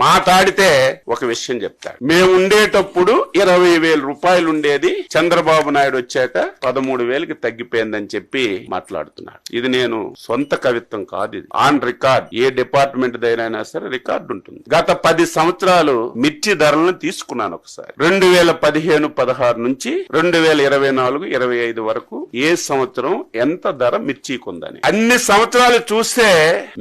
మాట్లాడితే ఒక విషయం చెప్తాడు. మేము ఉండేటప్పుడు 20,000 రూపాయలు ఉండేది, చంద్రబాబు నాయుడు వచ్చాక 13,000కి తగ్గిపోయిందని చెప్పి మాట్లాడుతున్నాడు. ఇది నేను సొంత కవిత్వం కాదు, ఇది ఆన్ రికార్డ్. ఏ డిపార్ట్మెంట్ దైనా సరే రికార్డు ఉంటుంది. గత 10 సంవత్సరాలు మిర్చి ధరలను తీసుకున్నాను ఒకసారి. 2015-16 నుంచి 2024-25 వరకు ఏ సంవత్సరం ఎంత ధర మిర్చికి ఉందని అన్ని సంవత్సరాలు చూస్తే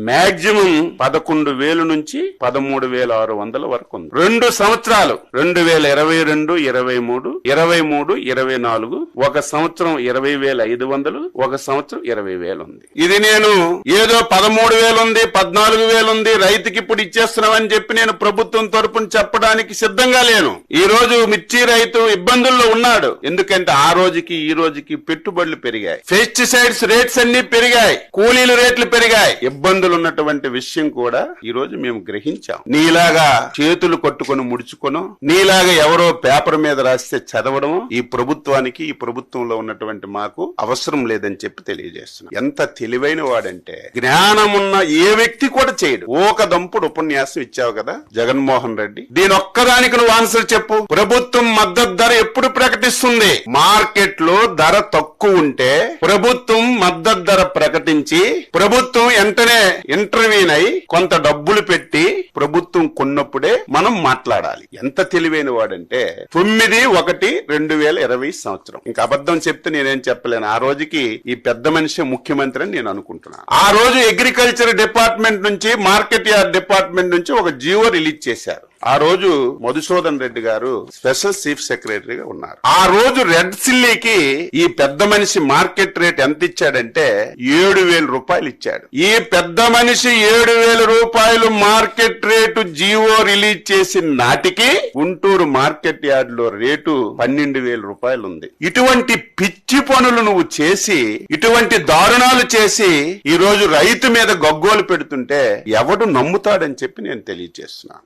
మాక్సిమం 11,000 నుంచి 13,600 వరకు ఉంది. 2 సంవత్సరాలు 2022-23, 23-24 ఒక సంవత్సరం 20,500, ఒక సంవత్సరం 20,000 ఉంది. ఇది నేను ఏదో 13,000 ఉంది, 14,000 ఉంది, రైతుకి ఇప్పుడు ఇచ్చేస్తున్నామని చెప్పి నేను ప్రభుత్వం తరపున చెప్పడానికి సిద్ధంగా లేను. ఈ రోజు మిర్చి రైతు ఇబ్బందుల్లో ఉన్నాడు. ఎందుకంటే ఆ రోజుకి ఈ రోజుకి పెట్టుబడులు పెరిగాయి, పెస్టిసైడ్స్ రేట్స్ అన్ని పెరిగాయి, కూలీల రేట్లు పెరిగాయి. ఇబ్బందులు ఉన్నటువంటి విషయం కూడా ఈ రోజు మేము గ్రహించాం. నీలాగా చేతులు కొట్టుకొని ముడుచుకోను, నీలాగా ఎవరో పేపర్ మీద రాస్తే చదవడం ఈ ప్రభుత్వానికి, ఈ ప్రభుత్వంలో ఉన్నటువంటి మాకు అవసరం లేదని చెప్పి తెలియజేస్తున్నాం. ఎంత తెలివైన వాడంటే జ్ఞానమున్న ఏ వ్యక్తి కూడా చేయడు. ఒక దంపుడు ఉపన్యాసం ఇచ్చావు కదా జగన్మోహన్ రెడ్డి, దీని ఒక్కదానికి నువ్వు ఆన్సర్ చెప్పు. ప్రభుత్వం మద్దతు ధర ఎప్పుడు ప్రకటిస్తుంది? మార్కెట్ లో ధర తక్కువ ఉంటే ప్రభుత్వం మద్దతు ధర ప్రకటించి ప్రభుత్వం వెంటనే ఇంటర్వ్యూన్ అయి కొంత డబ్బులు పెట్టి ప్రభుత్వం కొన్నప్పుడే మనం మాట్లాడాలి. ఎంత తెలివైన వాడంటే 9/1/2020 సంవత్సరం. ఇంకా అబద్ధం చెప్తే నేనేం చెప్పలేను. ఆ రోజుకి ఈ పెద్ద మనిషి ముఖ్యమంత్రి అని నేను అనుకుంటున్నాను. ఆ రోజు అగ్రికల్చర్ డిపార్ట్మెంట్ నుంచి, మార్కెట్ యార్డ్ డిపార్ట్మెంట్ నుంచి ఒక జీవో రిలీజ్ చేశారు. ఆ రోజు మధుసూదన్ రెడ్డి గారు స్పెషల్ చీఫ్ సెక్రటరీగా ఉన్నారు. ఆ రోజు రెడ్ సిల్లీకి ఈ పెద్ద మనిషి మార్కెట్ రేట్ ఎంత ఇచ్చాడంటే 7,000 రూపాయలు ఇచ్చాడు. ఈ పెద్ద మనిషి 7,000 రూపాయలు మార్కెట్ రేటు జీవో రిలీజ్ చేసిన నాటికి గుంటూరు మార్కెట్ యార్డ్ లో రేటు 12,000 రూపాయలు ఉంది. ఇటువంటి పిచ్చి పనులు నువ్వు చేసి, ఇటువంటి దారుణాలు చేసి ఈ రోజు రైతు మీద గగ్గోలు పెడుతుంటే ఎవడు నమ్ముతాడని చెప్పి నేను తెలియజేస్తున్నాను.